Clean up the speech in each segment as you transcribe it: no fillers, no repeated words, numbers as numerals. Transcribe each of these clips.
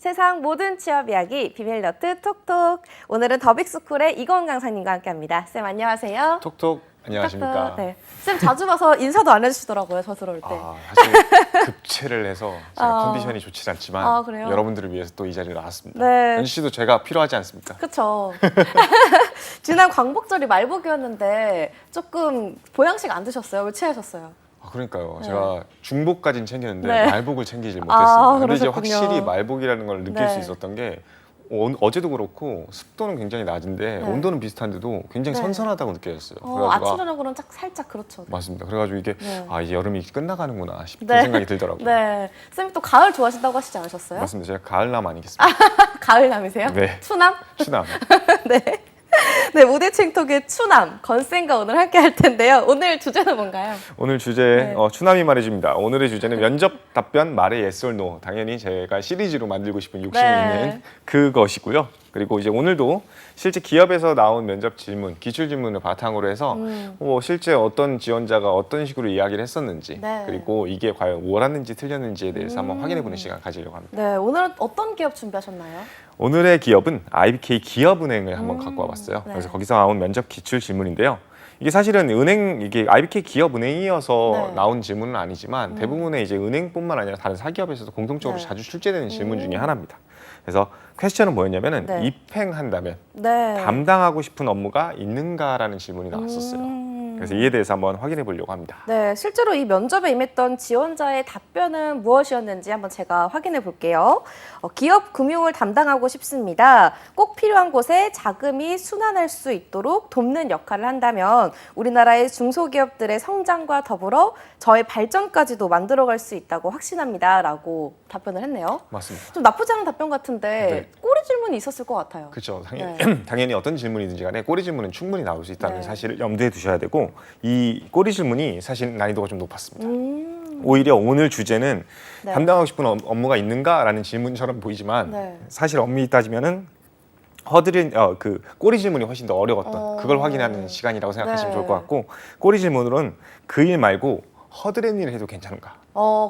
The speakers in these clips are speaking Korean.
세상 모든 취업 이야기 비밀너트 톡톡. 오늘은 더빅스쿨의 이건 강사님과 함께합니다. 쌤 안녕하세요. 톡톡 안녕하십니까. 톡톡. 네. 쌤 자주 봐서 인사도 안 해주시더라고요. 저 들어올 때. 사실 급체를 해서 제가 컨디션이 좋지 않지만 그래요? 여러분들을 위해서 또 이 자리에 나왔습니다. 네. 연지 씨도 제가 필요하지 않습니까? 그쵸. 지난 광복절이 말복이었는데 조금 보양식 안 드셨어요? 왜 취하셨어요? 그러니까요. 네. 제가 중복까지는 챙겼는데 네. 말복을 챙기질 못했습니다. 근데 이제 그러셨군요. 확실히 말복이라는 걸 느낄 네. 수 있었던 게 어제도 그렇고 습도는 굉장히 낮은데 네. 온도는 비슷한데도 굉장히 네. 선선하다고 느껴졌어요. 아침 저녁으로는 살짝 그렇죠. 맞습니다. 그래가지고 이게 네. 이제 여름이 끝나가는구나 싶은 네. 생각이 들더라고요. 네. 쌤이 또 가을 좋아하신다고 하시지 않으셨어요? 맞습니다. 제가 가을남 아니겠습니까? 가을남이세요? 네. 추남? 추남. 네. 네, 무대칭톡의 추남, 건쌤과 오늘 함께 할 텐데요. 오늘 주제는 뭔가요? 오늘 주제 네. 추남이 말해줍니다. 오늘의 주제는 면접 답변 말의 yes or no. 당연히 제가 시리즈로 만들고 싶은 욕심이 네. 있는 그것이고요. 그리고 이제 오늘도 실제 기업에서 나온 면접 질문, 기출 질문을 바탕으로 해서 실제 어떤 지원자가 어떤 식으로 이야기를 했었는지 네. 그리고 이게 과연 옳았는지 틀렸는지에 대해서 한번 확인해보는 시간 가지려고 합니다. 네, 오늘은 어떤 기업 준비하셨나요? 오늘의 기업은 IBK 기업은행을 한번 갖고 와봤어요. 네. 그래서 거기서 나온 면접 기출 질문인데요. 이게 사실은 이게 IBK 기업은행이어서 네. 나온 질문은 아니지만 대부분의 이제 은행뿐만 아니라 다른 사기업에서도 공통적으로 네. 자주 출제되는 질문 중에 하나입니다. 그래서 퀘스천은 뭐였냐면은 네. 입행한다면 네. 담당하고 싶은 업무가 있는가라는 질문이 나왔었어요. 그래서 이에 대해서 한번 확인해 보려고 합니다. 네, 실제로 이 면접에 임했던 지원자의 답변은 무엇이었는지 한번 제가 확인해 볼게요. 기업 금융을 담당하고 싶습니다. 꼭 필요한 곳에 자금이 순환할 수 있도록 돕는 역할을 한다면 우리나라의 중소기업들의 성장과 더불어 저의 발전까지도 만들어갈 수 있다고 확신합니다. 라고 답변을 했네요. 맞습니다. 좀 나쁘지 않은 답변 같은데 네. 꼬리 질문이 있었을 것 같아요. 그렇죠. 당연히, 네. 당연히 어떤 질문이든지 간에 꼬리 질문은 충분히 나올 수 있다는 네. 사실을 염두에 두셔야 되고 이 꼬리 질문이 사실 난이도가 좀 높았습니다. 오히려 오늘 주제는 네. 담당하고 싶은 업무가 있는가라는 질문처럼 보이지만 네. 사실 엄밀히 따지면은 그 꼬리 질문이 훨씬 더 어려웠던 그걸 확인하는 시간이라고 생각하시면 네. 좋을 것 같고 꼬리 질문으로는 그 일 말고 허드렛 일을 해도 괜찮은가?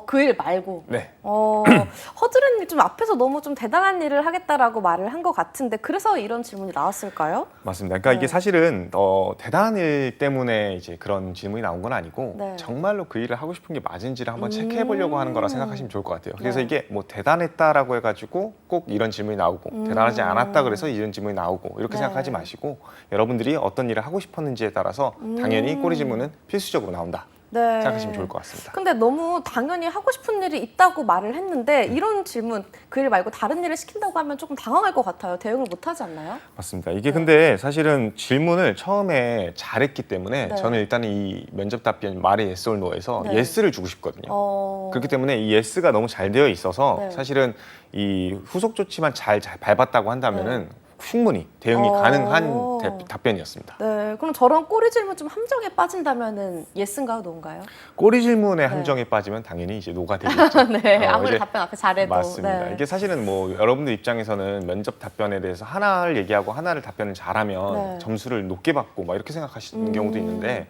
그 일 말고. 네. 허드렛 일 좀 앞에서 너무 좀 대단한 일을 하겠다라고 말을 한 것 같은데 그래서 이런 질문이 나왔을까요? 맞습니다. 그러니까 네. 이게 사실은 대단한 일 때문에 이제 그런 질문이 나온 건 아니고 네. 정말로 그 일을 하고 싶은 게 맞은지를 한번 체크해 보려고 하는 거라 생각하시면 좋을 것 같아요. 그래서 네. 이게 뭐 대단했다라고 해가지고 꼭 이런 질문이 나오고 대단하지 않았다 그래서 이런 질문이 나오고 이렇게 네. 생각하지 마시고 여러분들이 어떤 일을 하고 싶었는지에 따라서 당연히 꼬리 질문은 필수적으로 나온다 네. 생각하시면 좋을 것 같습니다. 근데 너무 당연히 하고 싶은 일이 있다고 말을 했는데 이런 질문, 그 일 말고 다른 일을 시킨다고 하면 조금 당황할 것 같아요. 대응을 못 하지 않나요? 맞습니다. 이게 근데 사실은 질문을 처음에 잘했기 때문에 네. 저는 일단은 이 면접 답변 말의 yes or no에서 네. yes를 주고 싶거든요. 그렇기 때문에 이 yes가 너무 잘 되어 있어서 네. 사실은 이 후속 조치만 잘 밟았다고 한다면은 충분히 대응이 가능한 답변이었습니다. 네, 그럼 저런 꼬리 질문 좀 함정에 빠진다면은 예스인가요, 노인가요? 꼬리 질문의 함정에 빠지면 당연히 이제 노가 되겠죠. 네, 아무리 이제 답변 앞에 잘해도. 맞습니다. 네. 이게 사실은 뭐 여러분들 입장에서는 면접 답변에 대해서 하나를 얘기하고 하나를 답변을 잘하면 네. 점수를 높게 받고 막 이렇게 생각하시는 경우도 있는데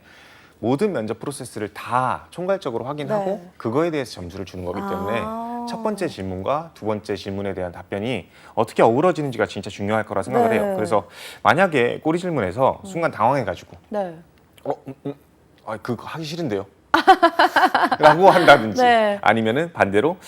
모든 면접 프로세스를 다 총괄적으로 확인하고 네. 그거에 대해서 점수를 주는 거기 때문에 아. 첫 번째 질문과 두 번째 질문에 대한 답변이 어떻게 어우러지는지가 진짜 중요할 거라 생각을 네. 해요. 그래서 만약에 꼬리 질문에서 순간 당황해가지고 네. 그거 하기 싫은데요. 라고 한다든지 네. 아니면은 반대로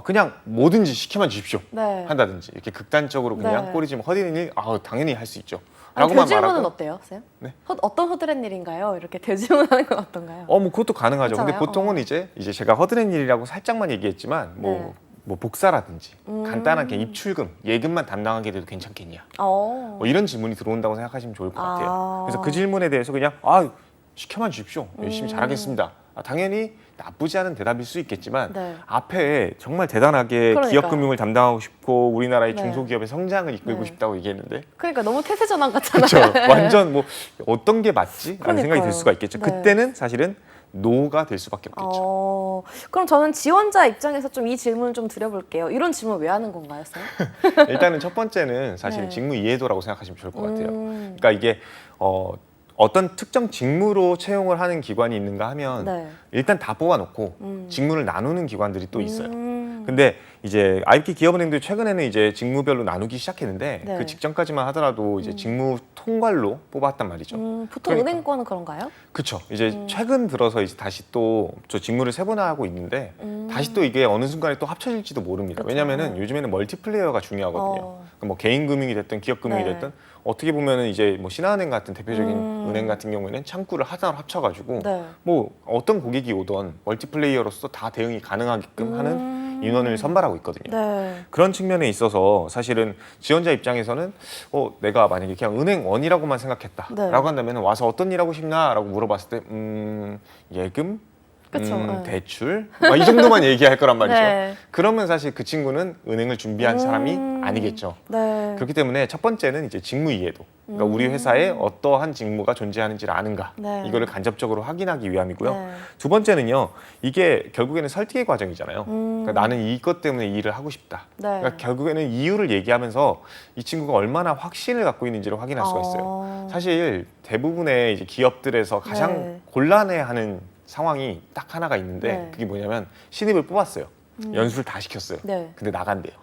그냥 뭐든지 시켜만 주십시오 네. 한다든지 이렇게 극단적으로 그냥 네. 꼬리 질문 허드렛 일 당연히 할 수 있죠. 아니, 라고만 대질문은 말하고 어때요, 쌤? 네? 어떤 허드렛 일인가요? 이렇게 대질문하는 건 어떤가요? 뭐 그것도 가능하죠. 근데 괜찮아요? 보통은 이제 제가 허드렛 일이라고 살짝만 얘기했지만 네. 뭐 복사라든지 간단하게 입출금, 예금만 담당하게 돼도 괜찮겠냐. 뭐 이런 질문이 들어온다고 생각하시면 좋을 것 같아요. 그래서 그 질문에 대해서 그냥 시켜만 주십시오. 열심히 잘하겠습니다. 당연히 나쁘지 않은 대답일 수 있겠지만 네. 앞에 정말 대단하게 그러니까요. 기업 금융을 담당하고 싶고 우리나라의 네. 중소기업의 성장을 이끌고 네. 싶다고 얘기했는데 그러니까 너무 태세전환 같잖아요. 그렇죠. 완전 뭐 어떤 게 맞지? 라는 생각이 그러니까요. 들 수가 있겠죠. 네. 그때는 사실은 노가 될 수밖에 없겠죠. 그럼 저는 지원자 입장에서 좀 이 질문을 좀 드려볼게요. 이런 질문 왜 하는 건가요, 쌤? 일단은 첫 번째는 사실 네. 직무 이해도라고 생각하시면 좋을 것 같아요. 그러니까 이게 어떤 특정 직무로 채용을 하는 기관이 있는가 하면 네. 일단 다 뽑아놓고 직무를 나누는 기관들이 또 있어요. 근데 이제 IB 기업은행도 최근에는 이제 직무별로 나누기 시작했는데 네. 그 직전까지만 하더라도 이제 직무 통괄로 뽑았단 말이죠. 보통 은행권은 그런가요? 그렇죠. 이제 최근 들어서 이제 다시 또 저 직무를 세분화하고 있는데 다시 또 이게 어느 순간에 또 합쳐질지도 모릅니다. 그쵸. 왜냐하면은 요즘에는 멀티플레이어가 중요하거든요. 그러니까 뭐 개인 금융이 됐든 기업 금융이 네. 됐든 어떻게 보면은 이제 뭐 신한은행 같은 대표적인 은행 같은 경우에는 창구를 하나로 합쳐가지고 네. 뭐 어떤 고객이 오던 멀티플레이어로서 다 대응이 가능하게끔 하는 인원을 선발하고 있거든요. 네. 그런 측면에 있어서 사실은 지원자 입장에서는 내가 만약에 그냥 은행원이라고만 생각했다라고 네. 한다면 와서 어떤 일 하고 싶나라고 물어봤을 때 예금, 그쵸. 네. 대출 이 정도만 얘기할 거란 말이죠. 네. 그러면 사실 그 친구는 은행을 준비한 사람이 아니겠죠. 네. 그렇기 때문에 첫 번째는 이제 직무 이해도. 그러니까 우리 회사에 어떠한 직무가 존재하는지를 아는가. 네. 이거를 간접적으로 확인하기 위함이고요. 네. 두 번째는요. 이게 결국에는 설득의 과정이잖아요. 그러니까 나는 이것 때문에 이 일을 하고 싶다. 네. 그러니까 결국에는 이유를 얘기하면서 이 친구가 얼마나 확신을 갖고 있는지를 확인할 수가 있어요. 사실 대부분의 이제 기업들에서 가장 네. 곤란해하는 상황이 딱 하나가 있는데 네. 그게 뭐냐면 신입을 뽑았어요. 연수를 다 시켰어요. 네. 근데 나간대요.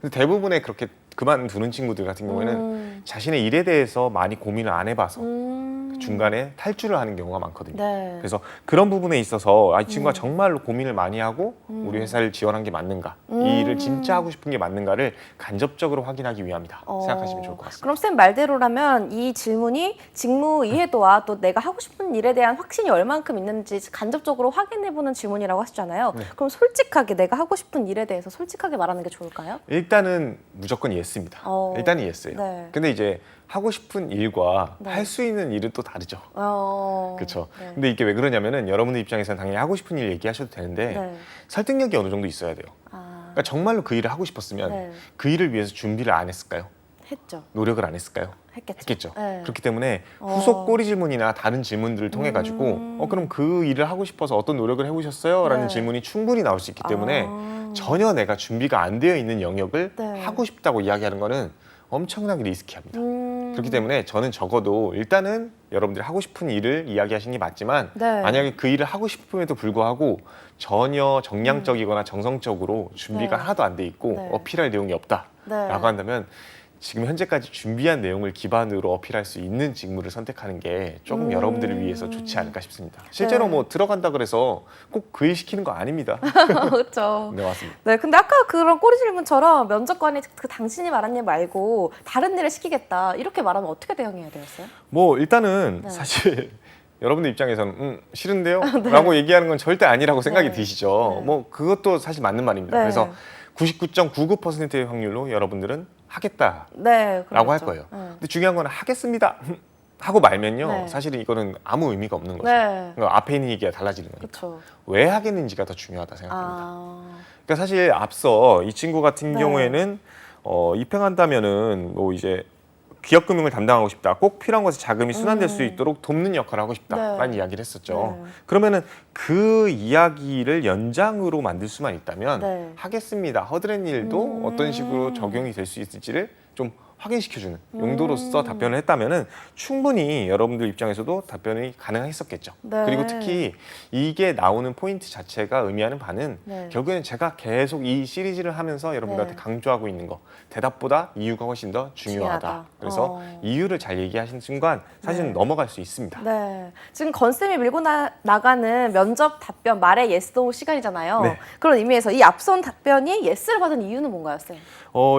근데 대부분의 그렇게 그만두는 친구들 같은 경우에는 자신의 일에 대해서 많이 고민을 안 해봐서 중간에 탈주를 하는 경우가 많거든요. 네. 그래서 그런 부분에 있어서 이 친구가 정말로 고민을 많이 하고 우리 회사를 지원한 게 맞는가, 이 일을 진짜 하고 싶은 게 맞는가를 간접적으로 확인하기 위함이다 생각하시면 좋을 것 같습니다. 그럼 쌤 말대로라면 이 질문이 직무 이해도와 또 내가 하고 싶은 일에 대한 확신이 얼만큼 있는지 간접적으로 확인해보는 질문이라고 하시잖아요. 네. 그럼 솔직하게 내가 하고 싶은 일에 대해서 솔직하게 말하는 게 좋을까요? 일단은 무조건 예스입니다. 일단은 예스예요. 네. 근데 이제 하고 싶은 일과 네. 할 수 있는 일은 또 다르죠. 그렇죠. 네. 근데 이게 왜 그러냐면은 여러분들 입장에서는 당연히 하고 싶은 일 얘기하셔도 되는데 네. 설득력이 어느 정도 있어야 돼요. 그러니까 정말로 그 일을 하고 싶었으면 네. 그 일을 위해서 준비를 안 했을까요? 했죠. 노력을 안 했을까요? 했겠죠. 네. 그렇기 때문에 후속 꼬리 질문이나 다른 질문들을 통해 가지고 그럼 그 일을 하고 싶어서 어떤 노력을 해보셨어요? 라는 네. 질문이 충분히 나올 수 있기 때문에 전혀 내가 준비가 안 되어 있는 영역을 네. 하고 싶다고 이야기하는 거는 엄청나게 리스키합니다. 그렇기 때문에 저는 적어도 일단은 여러분들이 하고 싶은 일을 이야기하시는 게 맞지만 네. 만약에 그 일을 하고 싶음에도 불구하고 전혀 정량적이거나 정성적으로 준비가 네. 하나도 안 돼 있고 네. 어필할 내용이 없다라고 네. 한다면 지금 현재까지 준비한 내용을 기반으로 어필할 수 있는 직무를 선택하는 게 조금 여러분들을 위해서 좋지 않을까 싶습니다. 실제로 네. 뭐 들어간다 그래서 꼭 그 일 시키는 거 아닙니다. 그렇죠. 네, 맞습니다. 네, 근데 아까 그런 꼬리 질문처럼 면접관이 그 당신이 말한 일 말고 다른 일을 시키겠다 이렇게 말하면 어떻게 대응해야 되겠어요? 뭐 일단은 네. 사실 여러분들 입장에서는 싫은데요? 라고 얘기하는 건 절대 아니라고 생각이 네. 드시죠. 네. 뭐 그것도 사실 맞는 말입니다. 네. 그래서 99.99%의 확률로 여러분들은 하겠다라고 네, 할 그렇죠. 거예요. 네. 근데 중요한 건 하겠습니다 하고 말면요. 네. 사실은 이거는 아무 의미가 없는 거죠. 네, 그러니까 앞에 있는 얘기가 달라지는 거니까. 그렇죠. 왜 하겠는지가 더 중요하다 생각합니다. 아, 그러니까 사실 앞서 이 친구 같은 네. 경우에는 입행한다면은 뭐 이제 기업 금융을 담당하고 싶다. 꼭 필요한 것에 자금이 순환될 수 있도록 돕는 역할을 하고 싶다라는 네. 이야기를 했었죠. 네. 그러면은 그 이야기를 연장으로 만들 수만 있다면 네. 하겠습니다. 허드렛 일도 어떤 식으로 적용이 될 수 있을지를 좀 확인시켜주는 용도로서 답변을 했다면은 충분히 여러분들 입장에서도 답변이 가능했었겠죠. 네. 그리고 특히 이게 나오는 포인트 자체가 의미하는 바는 네. 결국에는 제가 계속 이 시리즈를 하면서 여러분들한테 네. 강조하고 있는 거 대답보다 이유가 훨씬 더 중요하다. 중요하다. 그래서 이유를 잘 얘기하시는 순간 사실은 네. 넘어갈 수 있습니다. 네. 지금 건쌤이 밀고 나가는 면접 답변 말의 yes, no 시간이잖아요. 네. 그런 의미에서 이 앞선 답변이 yes를 받은 이유는 뭔가요, 쌤?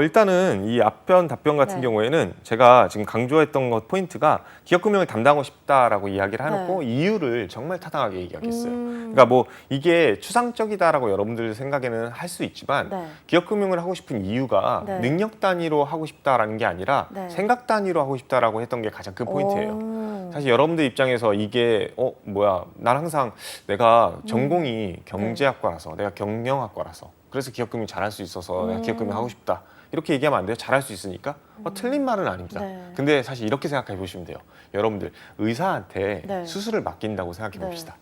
일단은 이 앞변 답변 같은 네. 경우에는 제가 지금 강조했던 것 포인트가 기업금융을 담당하고 싶다라고 이야기를 해놓고 네. 이유를 정말 타당하게 얘기하겠어요. 그러니까 뭐 이게 추상적이다라고 여러분들 생각에는 할 수 있지만 네. 기업금융을 하고 싶은 이유가 네. 능력 단위로 하고 싶다라는 게 아니라 네. 생각 단위로 하고 싶다라고 했던 게 가장 큰 포인트예요. 오. 사실 여러분들 입장에서 이게 뭐야 난 항상 내가 전공이 경제학과라서 내가 경영학과라서 그래서 기업금융 잘할 수 있어서 내가 기업금융 하고 싶다 이렇게 얘기하면 안 돼요. 잘할 수 있으니까 틀린 말은 아닙니다. 네. 근데 사실 이렇게 생각해 보시면 돼요. 여러분들 의사한테 네. 수술을 맡긴다고 생각해 네. 봅시다.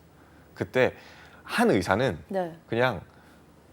그때 한 의사는 네. 그냥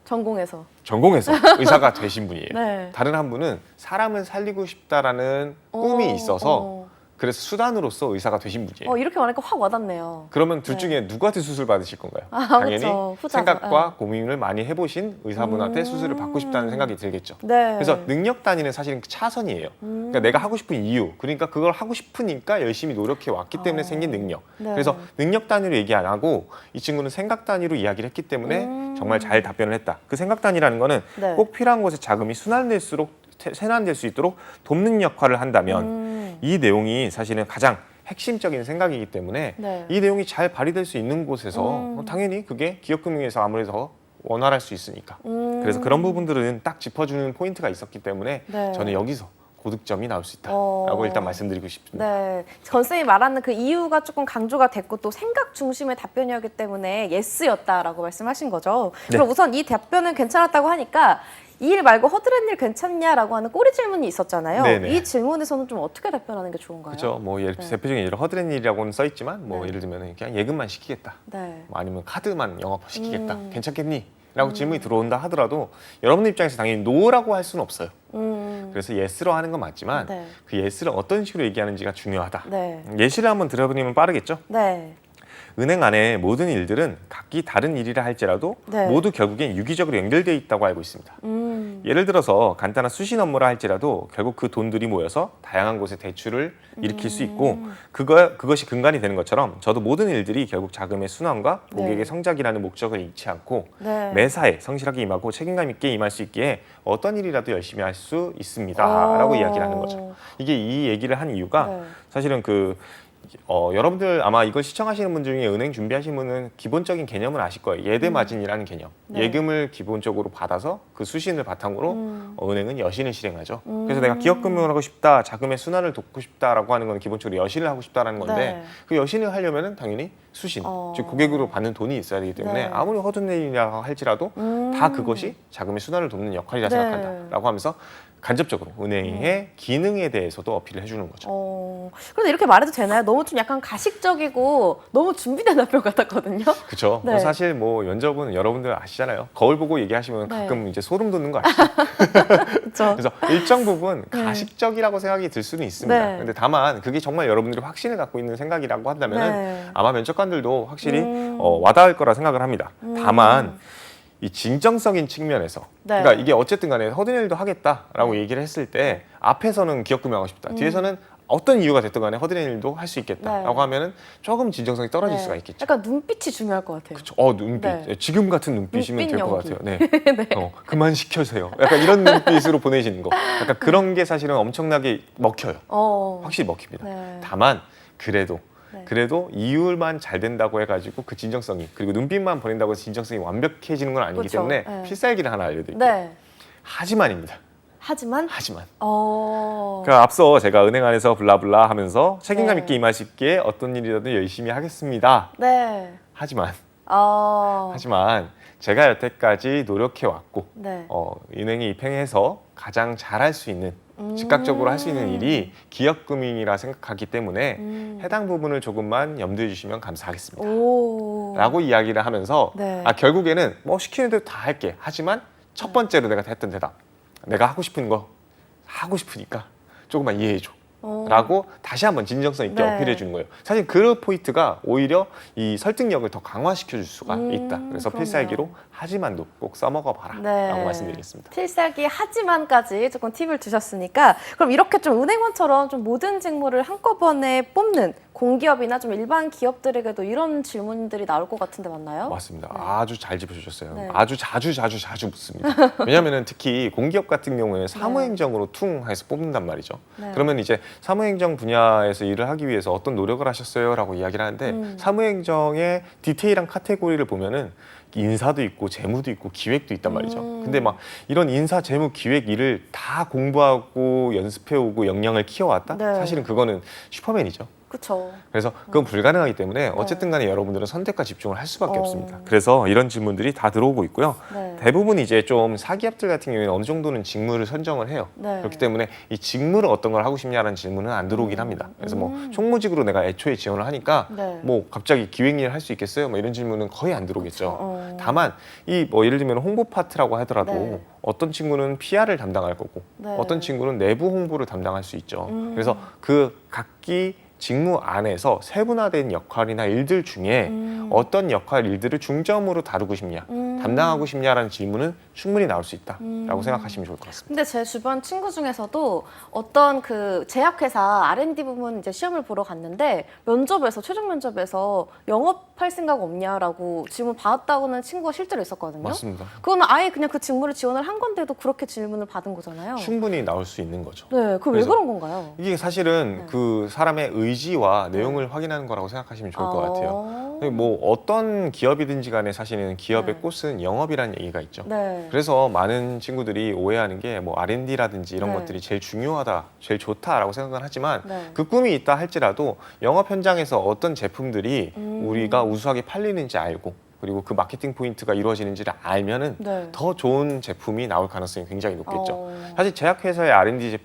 전공에서. 전공해서 의사가 되신 분이에요. 네. 다른 한 분은 사람을 살리고 싶다라는 꿈이 있어서 그래서 수단으로서 의사가 되신 분이에요. 이렇게 말하니까 확 와닿네요. 그러면 둘 중에 누구한테 수술 받으실 건가요? 아, 당연히 그렇죠. 후자죠. 생각과 고민을 많이 해보신 의사분한테 수술을 받고 싶다는 생각이 들겠죠. 네. 그래서 능력 단위는 사실은 차선이에요. 그러니까 내가 하고 싶은 이유, 그러니까 그걸 하고 싶으니까 열심히 노력해 왔기 때문에 생긴 능력. 네. 그래서 능력 단위로 얘기 안 하고 이 친구는 생각 단위로 이야기를 했기 때문에 정말 잘 답변을 했다. 그 생각 단위라는 거는 네. 꼭 필요한 곳에 자금이 순환될 수 있도록 돕는 역할을 한다면 이 내용이 사실은 가장 핵심적인 생각이기 때문에 네. 이 내용이 잘 발휘될 수 있는 곳에서 당연히 그게 기업금융에서 아무래도 더 원활할 수 있으니까. 그래서 그런 부분들은 딱 짚어주는 포인트가 있었기 때문에 네. 저는 여기서 고득점이 나올 수 있다라고 일단 말씀드리고 싶습니다. 네, 전 쌤이 말하는 그 이유가 조금 강조가 됐고 또 생각 중심의 답변이었기 때문에 예스였다라고 말씀하신 거죠. 네. 그럼 우선 이 답변은 괜찮았다고 하니까 이 일 말고 허드렛 일 괜찮냐라고 하는 꼬리 질문이 있었잖아요. 네네. 이 질문에서는 좀 어떻게 답변하는 게 좋은가요? 그렇죠. 뭐 대표적인 예로 허드렛 일이라고는 써 있지만 뭐 예를 들면 그냥 예금만 시키겠다. 네. 뭐 아니면 카드만 영업시키겠다. 괜찮겠니? 라고 질문이 들어온다 하더라도 여러분들 입장에서 당연히 노라고 할 수는 없어요. 그래서 예스로 하는 건 맞지만 네. 그 예스를 어떤 식으로 얘기하는지가 중요하다. 네. 예시를 한번 들어보면 빠르겠죠? 네. 은행 안에 모든 일들은 각기 다른 일이라 할지라도 네. 모두 결국엔 유기적으로 연결되어 있다고 알고 있습니다. 예를 들어서 간단한 수신 업무라 할지라도 결국 그 돈들이 모여서 다양한 곳에 대출을 일으킬 수 있고 그것이 근간이 되는 것처럼 저도 모든 일들이 결국 자금의 순환과 고객의 네. 성장이라는 목적을 잃지 않고 네. 매사에 성실하게 임하고 책임감 있게 임할 수 있기에 어떤 일이라도 열심히 할 수 있습니다. 라고 이야기를 하는 거죠. 이게 이 얘기를 한 이유가 네. 사실은 여러분들 아마 이걸 시청하시는 분 중에 은행 준비하시는 분은 기본적인 개념을 아실 거예요. 예대 마진이라는 개념. 네. 예금을 기본적으로 받아서 그 수신을 바탕으로 은행은 여신을 실행하죠. 그래서 내가 기업금융을 하고 싶다, 자금의 순환을 돕고 싶다라고 하는 건 기본적으로 여신을 하고 싶다라는 건데 네. 그 여신을 하려면은 당연히 수신, 즉 고객으로 받는 돈이 있어야 되기 때문에 네. 아무리 허드렛이라 할지라도 다 그것이 자금의 순환을 돕는 역할이라 네. 생각한다라고 하면서 간접적으로 은행의 기능에 대해서도 어필을 해주는 거죠. 그런데 이렇게 말해도 되나요? 너무 좀 약간 가식적이고 너무 준비된 답변 같았거든요. 그렇죠. 네. 사실 뭐 면접은 여러분들 아시잖아요. 거울 보고 얘기하시면 네. 가끔 이제 소름 돋는 거 아시죠? 그렇죠. 그래서 일정 부분 가식적이라고 생각이 들 수는 있습니다. 네. 근데 다만 그게 정말 여러분들이 확신을 갖고 있는 생각이라고 한다면은 네. 아마 면접관들도 확실히 와닿을 거라 생각을 합니다. 다만 이 진정성인 측면에서 네. 그러니까 이게 어쨌든 간에 허드렛일도 하겠다라고 얘기를 했을 때 앞에서는 기업금융하고 싶다. 뒤에서는 어떤 이유가 됐든 간에 허드렛 일도 할 수 있겠다라고 네. 하면은 조금 진정성이 떨어질 수가 있겠죠. 약간 눈빛이 중요할 것 같아요. 그쵸. 눈빛. 네. 지금 같은 눈빛이면 눈빛 될 것 연기. 같아요. 네. 그만 시켜주세요. 약간 이런 눈빛으로 보내시는 거. 약간 그런 게 사실은 엄청나게 먹혀요. 확실히 먹힙니다. 네. 다만 그래도 네. 그래도 이율만 잘 된다고 해가지고 그 진정성이 그리고 눈빛만 보낸다고 해서 진정성이 완벽해지는 건 아니기 그렇죠. 때문에 네. 필살기를 하나 알려드릴게요. 네. 하지만입니다. 하지만 하지만. 그러니까 앞서 제가 은행 안에서 블라블라 하면서 책임감 네. 있게 임할 수 있게 어떤 일이라도 열심히 하겠습니다. 네. 하지만 어. 제가 여태까지 노력해 왔고 네. 은행에 입행해서 가장 잘할 수 있는 즉각적으로 할 수 있는 일이 기업금융이라 생각하기 때문에 해당 부분을 조금만 염두해 주시면 감사하겠습니다. 오. 라고 이야기를 하면서 네. 결국에는 뭐 시키는 대로 다 할게. 하지만 첫 번째로 내가 했던 대답. 내가 하고 싶은 거 하고 싶으니까 조금만 이해해 줘. 라고 다시 한번 진정성 있게 네. 어필해 주는 거예요. 사실 그 포인트가 오히려 이 설득력을 더 강화시켜 줄 수가 있다. 그래서 그러네요. 필살기로 하지만도 꼭 써먹어 봐라. 네. 라고 말씀드리겠습니다. 필살기 하지만까지 조금 팁을 주셨으니까 그럼 이렇게 좀 은행원처럼 좀 모든 직무를 한꺼번에 뽑는 공기업이나 좀 일반 기업들에게도 이런 질문들이 나올 것 같은데 맞나요? 맞습니다. 아주 잘 짚어주셨어요. 네. 아주 자주 묻습니다. 왜냐하면 특히 공기업 같은 경우에는 사무행정으로 퉁 해서 뽑는단 말이죠. 네. 그러면 이제 사무행정 분야에서 일을 하기 위해서 어떤 노력을 하셨어요? 라고 이야기를 하는데 사무행정의 디테일한 카테고리를 보면은 인사도 있고 재무도 있고 기획도 있단 말이죠. 근데 막 이런 인사, 재무, 기획 일을 다 공부하고 연습해오고 역량을 키워왔다? 네. 사실은 그거는 슈퍼맨이죠. 그렇죠. 그래서 그건 불가능하기 때문에 어쨌든 간에 여러분들은 선택과 집중을 할 수밖에 없습니다. 그래서 이런 질문들이 다 들어오고 있고요. 네. 대부분 이제 좀 사기업들 같은 경우에는 어느 정도는 직무를 선정을 해요. 네. 그렇기 때문에 이 직무를 어떤 걸 하고 싶냐라는 질문은 안 들어오긴 합니다. 그래서 뭐 총무직으로 내가 애초에 지원을 하니까 네. 뭐 갑자기 기획일을 할 수 있겠어요? 뭐 이런 질문은 거의 안 들어오겠죠. 그렇죠. 다만 이 뭐 예를 들면 홍보 파트라고 하더라도 네. 어떤 친구는 PR을 담당할 거고 네. 어떤 친구는 내부 홍보를 담당할 수 있죠. 그래서 그 각기 직무 안에서 세분화된 역할이나 일들 중에 어떤 역할, 일들을 중점으로 다루고 싶냐, 담당하고 싶냐라는 질문은 충분히 나올 수 있다라고 생각하시면 좋을 것 같습니다. 근데 제 주변 친구 중에서도 어떤 그 제약회사 R&D 부문 이제 시험을 보러 갔는데 면접에서 최종 면접에서 영업할 생각 없냐라고 질문 받았다고는 친구가 실제로 있었거든요. 맞습니다. 그거는 아예 그냥 그 직무를 지원을 한 건데도 그렇게 질문을 받은 거잖아요. 충분히 나올 수 있는 거죠. 네, 그게 왜 그래서 그런 건가요? 이게 사실은 네. 그 사람의 의지와 내용을 확인하는 거라고 생각하시면 좋을 것 같아요. 뭐 어떤 기업이든지 간에 사실은 기업의 네. 꽃은 영업이라는 얘기가 있죠. 네. 그래서 많은 친구들이 오해하는 게 뭐 R&D라든지 이런 네. 것들이 제일 중요하다, 제일 좋다라고 생각을 하지만 네. 그 꿈이 있다 할지라도 영업 현장에서 어떤 제품들이 우리가 우수하게 팔리는지 알고 그리고 그 마케팅 포인트가 이루어지는지를 알면은 네. 더 좋은 제품이 나올 가능성이 굉장히 높겠죠. 어. 사실 제약회사의 R&D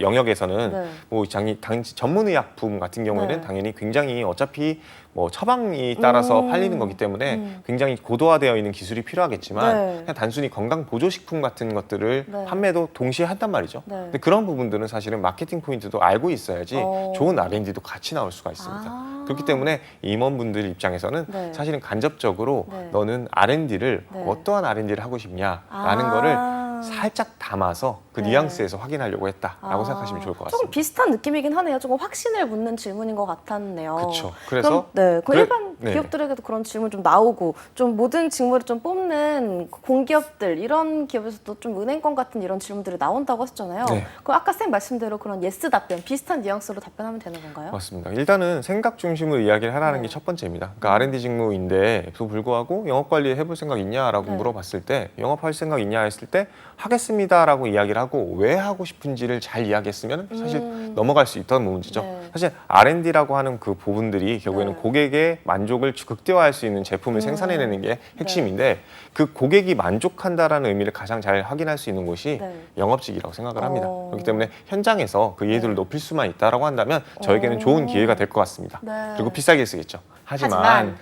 영역에서는 네. 뭐 전문의약품 같은 경우에는 네. 당연히 굉장히 어차피 뭐 처방이 따라서 팔리는 거기 때문에 굉장히 고도화되어 있는 기술이 필요하겠지만 네. 그냥 단순히 건강 보조식품 같은 것들을 네. 판매도 동시에 한단 말이죠. 네. 근데 그런 부분들은 사실은 마케팅 포인트도 알고 있어야지 좋은 R&D도 같이 나올 수가 있습니다. 아. 그렇기 때문에 임원분들 입장에서는 네. 사실은 간접적으로 네. 너는 R&D를 네. 어떠한 R&D를 하고 싶냐라는 거를 살짝 담아서 그 네. 뉘앙스에서 확인하려고 했다라고 생각하시면 좋을 것 조금 같습니다. 비슷한 느낌이긴 하네요. 조금 확신을 묻는 질문인 것 같았네요. 그렇죠. 그래서 그럼 그래- 일반 네. 기업들에게도 그런 질문 좀 나오고 좀 모든 직무를 좀 뽑는 공기업들 이런 기업에서도 좀 은행권 같은 이런 질문들이 나온다고 하셨잖아요. 네. 그럼 아까 쌤 말씀대로 그런 예스 답변 비슷한 뉘앙스로 답변하면 되는 건가요? 맞습니다. 일단은 생각 중심으로 이야기를 하라는 네. 게 첫 번째입니다. 그러니까 R&D 직무인데 또 불구하고 영업 관리 해볼 생각 있냐라고 네. 물어봤을 때 영업할 생각 있냐 했을 때 하겠습니다라고 이야기를 하고 왜 하고 싶은지를 잘 이야기했으면 사실 넘어갈 수 있던 문제죠. 네. 사실 R&D라고 하는 그 부분들이 결국에는 네. 고객의 만족을 극대화할 수 있는 제품을 생산해내는 게 핵심인데 그 고객이 만족한다라는 의미를 가장 잘 확인할 수 있는 곳이 네. 영업직이라고 생각을 합니다. 어. 그렇기 때문에 현장에서 그 이해도를 높일 수만 있다라고 한다면 저에게는 좋은 기회가 될 것 같습니다. 네. 그리고 비싸게 쓰겠죠. 하지만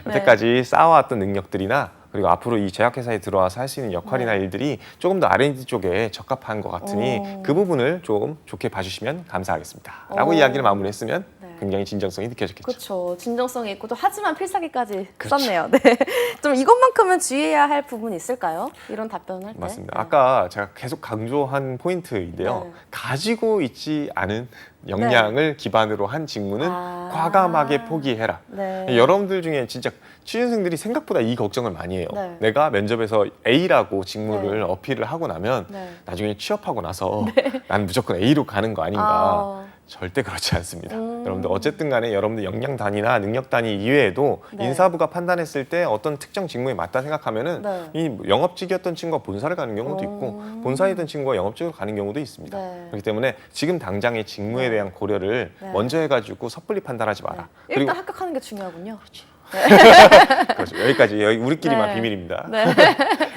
여태까지 쌓아왔던 능력들이나 그리고 앞으로 이 제약회사에 들어와서 할 수 있는 역할이나 일들이 조금 더 R&D 쪽에 적합한 것 같으니 그 부분을 좀 좋게 봐주시면 감사하겠습니다. 라고 이야기를 마무리했으면 네. 굉장히 진정성이 느껴졌겠죠. 그렇죠. 진정성이 있고 또 하지만 필살기까지 그렇죠. 썼네요. 네. 좀 이것만큼은 주의해야 할 부분이 있을까요? 이런 답변을 할 때. 맞습니다. 네. 아까 제가 계속 강조한 포인트인데요. 네. 가지고 있지 않은 역량을 기반으로 한 직무는 아. 과감하게 포기해라. 네. 여러분들 중에 진짜 취준생들이 생각보다 이 걱정을 많이 해요. 네. 내가 면접에서 A라고 직무를 네. 어필을 하고 나면 네. 나중에 취업하고 나서 난 무조건 A로 가는 거 아닌가. 아. 절대 그렇지 않습니다. 여러분들 어쨌든 간에 여러분들 역량 단위나 능력 단위 이외에도 네. 인사부가 판단했을 때 어떤 특정 직무에 맞다 생각하면은 네. 이 영업직이었던 친구가 본사를 가는 경우도 있고 본사이던 친구가 영업직으로 가는 경우도 있습니다. 네. 그렇기 때문에 지금 당장의 직무에 대한 고려를 네. 먼저 해가지고 섣불리 판단하지 마라. 네. 일단 합격하는 게 중요하군요. 그렇죠. 여기까지 우리끼리만 네. 비밀입니다. 네.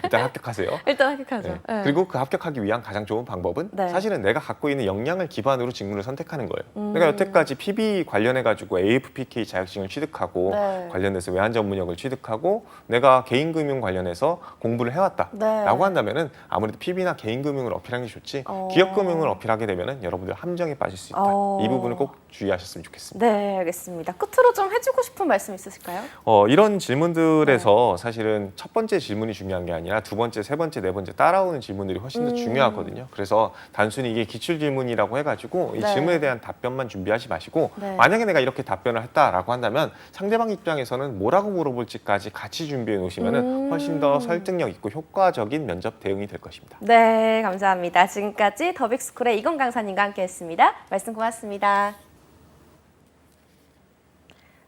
일단 합격하세요. 일단 합격하죠. 네. 네. 그리고 그 합격하기 위한 가장 좋은 방법은 네. 사실은 내가 갖고 있는 역량을 기반으로 직무를 선택하는 거예요. 내가 여태까지 PB 관련해가지고 AFPK 자격증을 취득하고 네. 관련돼서 외환 전문역을 취득하고 내가 개인금융 관련해서 공부를 해왔다라고 네. 한다면은 아무래도 PB나 개인금융을 어필하는 게 좋지 기업금융을 어필하게 되면은 여러분들 함정에 빠질 수 있다. 이 부분을 꼭 주의하셨으면 좋겠습니다. 네, 알겠습니다. 끝으로 좀 해주고 싶은 말씀 있으실까요? 이런 질문들에서 사실은 첫 번째 질문이 중요한 게 아니라 두 번째, 세 번째, 네 번째 따라오는 질문들이 훨씬 더 중요하거든요. 그래서 단순히 이게 기출 질문이라고 해가지고 이 네. 질문에 대한 답변만 준비하지 마시고 네. 만약에 내가 이렇게 답변을 했다라고 한다면 상대방 입장에서는 뭐라고 물어볼지까지 같이 준비해 놓으시면 훨씬 더 설득력 있고 효과적인 면접 대응이 될 것입니다. 네, 감사합니다. 지금까지 더빅스쿨의 이건 강사님과 함께했습니다. 말씀 고맙습니다.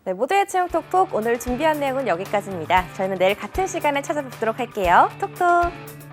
네, 모두의 채용 톡톡 오늘 준비한 내용은 여기까지입니다. 저희는 내일 같은 시간에 찾아뵙도록 할게요. 톡톡.